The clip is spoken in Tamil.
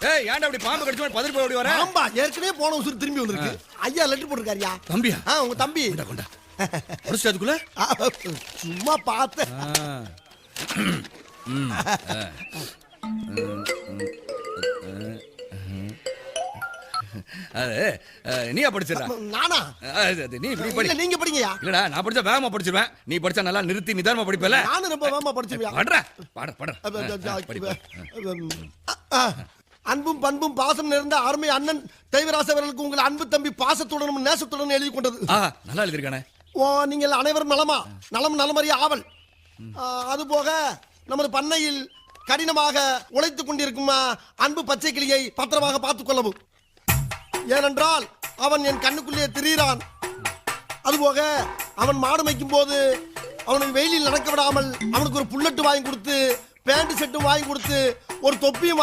ஏய் ஏன்டா அப்படி பாம்பு கடிச்சு பதறி போய் ஓடி வர? ஆம்பா ஏற்கனவே போன உசுறு திரும்பி வந்திருக்கு. ஐயா லெட்டர் போட்டிருக்காருயா. தம்பியா? உங்க தம்பி. கொண்டா முடிச்சு அதுக்குள்ள சும்மா பார்த்தேன். நீயா படிச்சிடா? நானா? நீ இப்படி படி. நீங்க படிங்கயா. இல்லடா நான் படிச்சா வேகமா படிச்சிருவேன். நீ படிச்சா நல்லா நிறுத்தி நிதானமா படிப்பல. நானும் ரொம்ப வேகமா படிச்சிருவேன். படுறா பாடு. அன்பும் பண்பும் பாசம் நிறைந்த அருமை அண்ணன் தெய்வராச அவர்களுக்கு உங்கள் அன்பு தம்பி பாசத்துடனும் நேசத்துடனும் எழுதி கொண்டது. நல்லா எழுதிருக்கானே. நீங்கள் அனைவரும் நலமா? நலம் நலமறிய ஆவல். அதுபோக நமது பண்ணையில் கடினமாக உழைத்துக் கொண்டிருக்கும் அன்பு பச்சை கிளியை பத்திரமாக பார்த்துக் கொள்ளவும். ஏனென்றால் அவன் என் கண்ணுக்குள்ளே திரிகிறான். அதுபோக அவன் மாடு மேய்க்கும் போது அவனுக்கு வெயிலில் நடக்க விடாமல் அவனுக்கு ஒரு புல்லட்டு வாங்கி கொடுத்து, பேண்ட் செட்டும் வாங்கி கொடுத்து, ஒரு தொப்பியும்